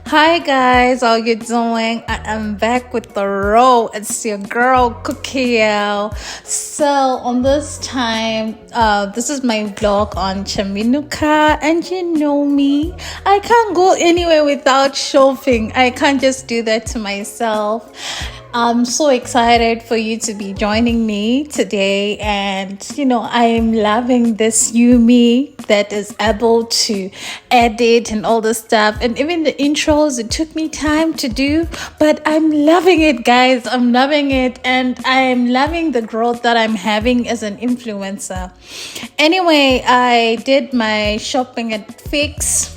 Hi guys, how you doing? I am back with the row. It's your girl Cookie. So on this time, this is my vlog on chaminuka, and you know me, I can't go anywhere without shopping. I can't just do that to myself. I'm so excited for you to be joining me today, and I'm loving this Yumi that is able to edit and all the stuff, and even the intros. It took me time to do, but I'm loving it, guys. I'm loving it, and I'm loving the growth that I'm having as an influencer. Anyway, I did my shopping at Fix.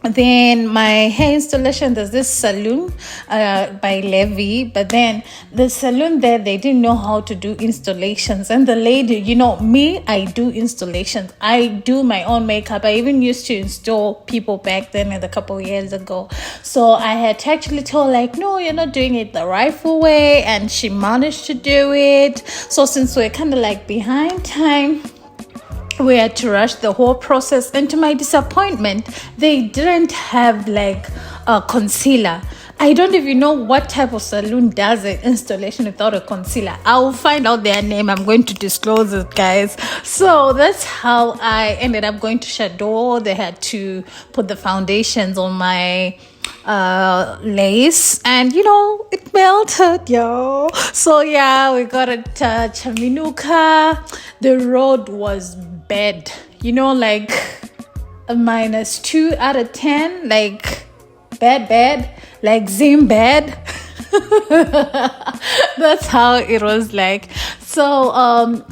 Then my hair installation, there's this salon by Levy, but then the salon there, they didn't know how to do installations. And the lady, me, I do installations. I do my own makeup. I even used to install people back then, a couple of years ago. So I had to actually tell, like, no, you're not doing it the rightful way, and she managed to do it. So since we're kind of like behind time, we had to rush the whole process, and to my disappointment, they didn't have like a concealer. I don't even know what type of salon does an installation without a concealer. I'll find out their name. I'm going to disclose it, guys. So that's how I ended up going to Shadow. They had to put the foundations on my lace, and it melted, yo. So yeah, we got a chaminuka. The road was bad, like a -2 out of 10, like bad, like Zim bad. That's how it was like. So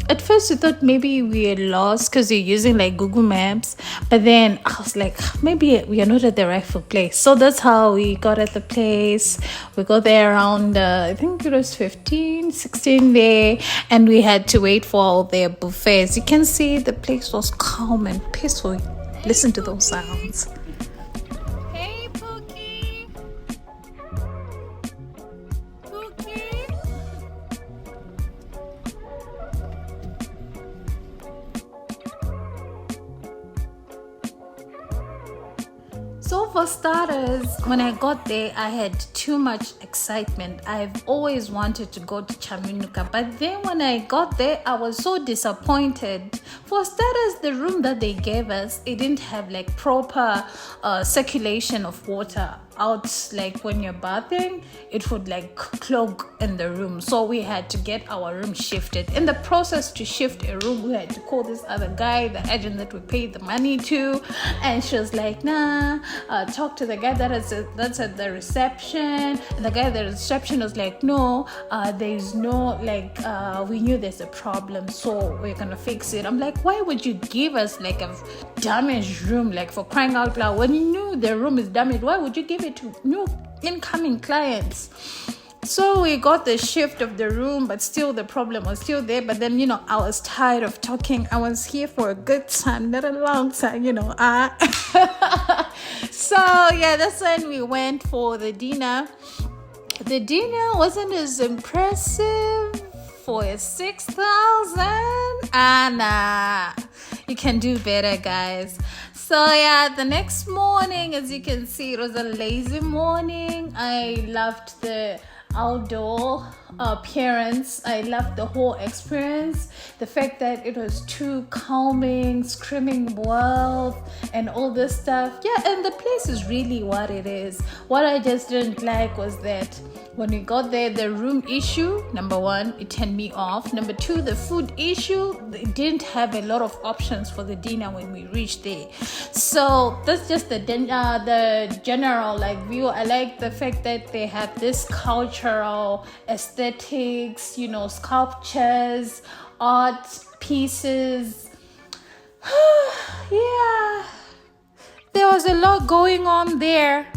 at first we thought maybe we are lost because we're using like Google Maps, but then I was like, maybe we are not at the rightful place. So that's how we got at the place. We got there around I think it was 15, 16 there, and we had to wait for all their buffets. You can see the place was calm and peaceful. Listen to those sounds. So for starters, when I got there, I had too much excitement. I've always wanted to go to Chaminuka, but then when I got there, I was so disappointed. For starters, the room that they gave us, it didn't have like proper circulation of water out. Like when you're bathing, it would like clog in the room. So we had to get our room shifted. In the process to shift a room, we had to call this other guy, the agent that we paid the money to, and she was like, nah, talk to the guy that's at the reception. And the guy at the reception was like, no, there's no we knew there's a problem, so we're gonna fix it. I'm like, why would you give us like a damaged room, like, for crying out loud? When you knew the room is damaged, why would you give it to new incoming clients? So we got the shift of the room, but still the problem was still there. But then, I was tired of talking. I was here for a good time, not a long time, So yeah, that's when we went for the dinner. The dinner wasn't as impressive for a 6,000. Nah, you can do better, guys. So yeah, the next morning, as you can see, it was a lazy morning. I loved the outdoor appearance. I loved the whole experience. The fact that it was too calming, screaming wealth and all this stuff. Yeah, and the place is really what it is. What I just didn't like was that when we got there, the room issue, number one, it turned me off. Number two, the food issue, they didn't have a lot of options for the dinner when we reached there. So that's just the general view. I like the fact that they have this cultural aesthetics, sculptures, art pieces. Yeah, there was a lot going on there.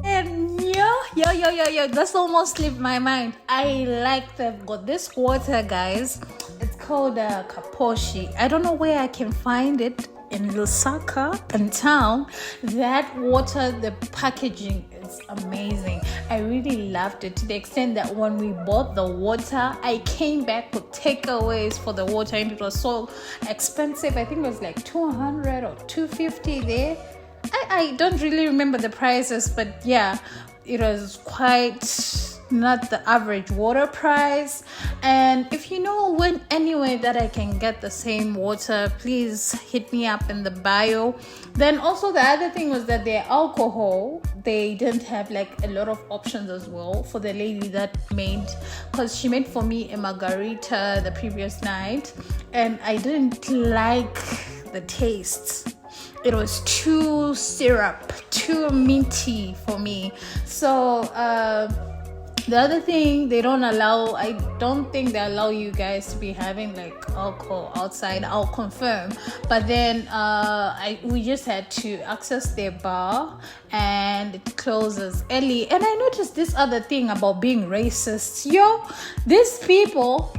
And Yo, that's almost slipped my mind. I like they've got this water, guys. It's called Kaposhi. I don't know where I can find it in Lusaka in town. That water, the packaging is amazing. I really loved it to the extent that when we bought the water, I came back with takeaways for the water, and it was so expensive. I think it was like 200 or 250 there. I don't really remember the prices, but yeah, it was quite not the average water price. And if you know when anyway that I can get the same water, please hit me up in the bio. Then also the other thing was that their alcohol, they didn't have like a lot of options as well for the lady that made, because she made for me a margarita the previous night and I didn't like the taste. It was too syrup, too minty for me. So the other thing, I don't think they allow you guys to be having like alcohol outside. I'll confirm. But then we just had to access their bar and it closes early. And I noticed this other thing about being racist. These people,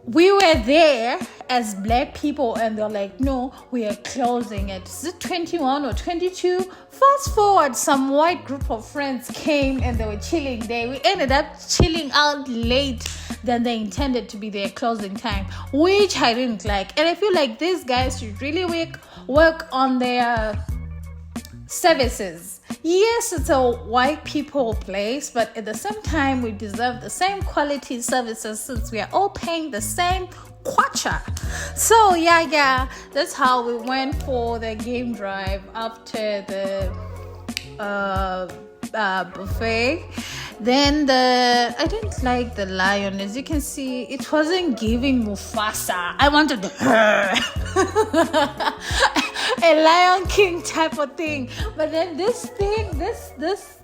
we were there as black people and they're like, no, we are closing it. Is it 21 or 22? Fast forward, some white group of friends came and they were chilling there. We ended up chilling out late than they intended to be their closing time, which I didn't like. And I feel like these guys should really work on their services. Yes, it's a white people place, but at the same time, we deserve the same quality services since we are all paying the same kwacha. So yeah, that's how we went for the game drive after the buffet. Then I didn't like the lion. As you can see, it wasn't giving Mufasa. I wanted a Lion King type of thing. But then this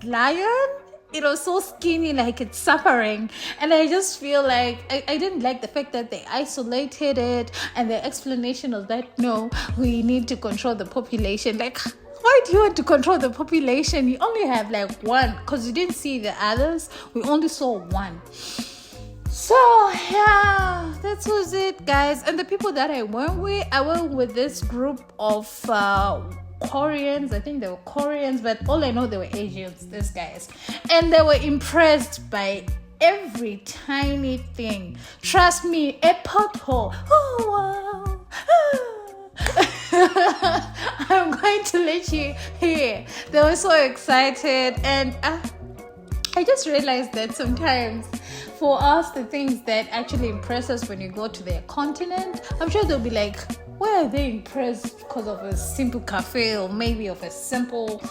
lion, it was so skinny, like it's suffering. And I just feel like I didn't like the fact that they isolated it, and the explanation was that no, we need to control the population. Like, why do you want to control the population? You only have like one, because you didn't see the others. We only saw one. So yeah, that was it, guys. And the people that I went with this group of Koreans. I think they were Koreans, but all I know, they were Asians, these guys. And they were impressed by every tiny thing. Trust me, a pothole. Oh, wow. I'm going to let you hear. They were so excited. And I just realized that sometimes for us, the things that actually impress us when you go to their continent, I'm sure they'll be like, why are they impressed because of a simple cafe or maybe of a simple,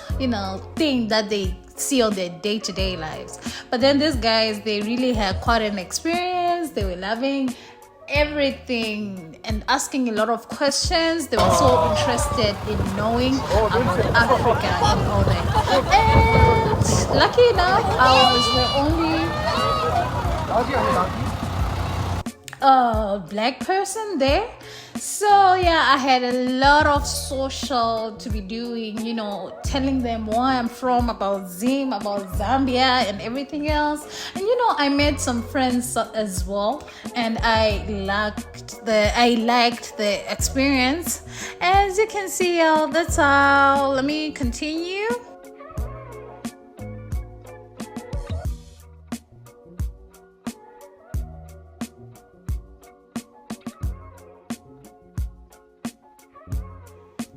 thing that they see on their day-to-day lives? But then these guys, they really had quite an experience. They were loving everything and asking a lot of questions. They were so interested in knowing about Africa and all that. And lucky enough, I was the only black person there. So yeah, I had a lot of social to be doing, telling them where I'm from, about Zim, about Zambia and everything else. And I made some friends as well, and I liked the experience. As you can see, that's all. Let me continue.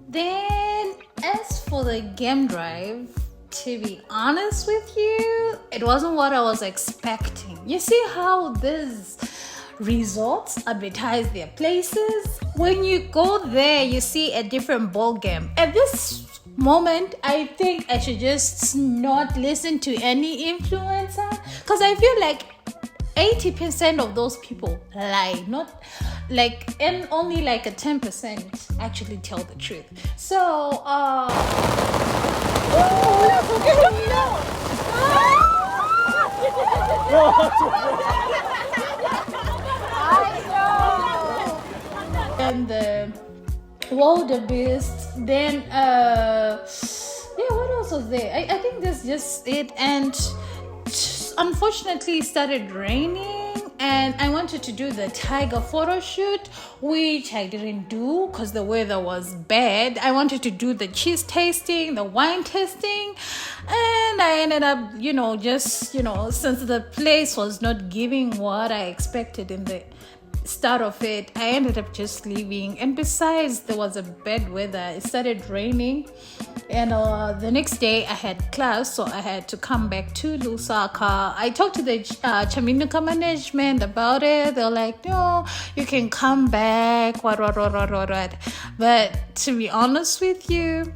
Then, as for the game drive, to be honest with you, it wasn't what I was expecting. You see how these resorts advertise their places? When you go there, you see a different ball game. At this moment, I think I should just not listen to any influencer, because I feel like 80% of those people lie, and only like a 10% actually tell the truth. So and the wildebeest. Then what else was there? I think that's just it. And unfortunately it started raining, and I wanted to do the tiger photo shoot, which I didn't do because the weather was bad. I wanted to do the cheese tasting, the wine tasting, and I ended up, since the place was not giving what I expected in the start of it, I ended up just leaving. And besides, there was a bad weather. It started raining, and the next day I had class, so I had to come back to Lusaka. I talked to the chaminuka management about it. They're like, no, you can come back, what. But to be honest with you,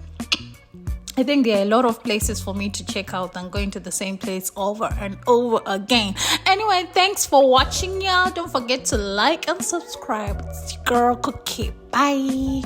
I think there are a lot of places for me to check out than going to the same place over and over again. Anyway, thanks for watching, y'all. Don't forget to like and subscribe. It's your girl Cookie. Bye.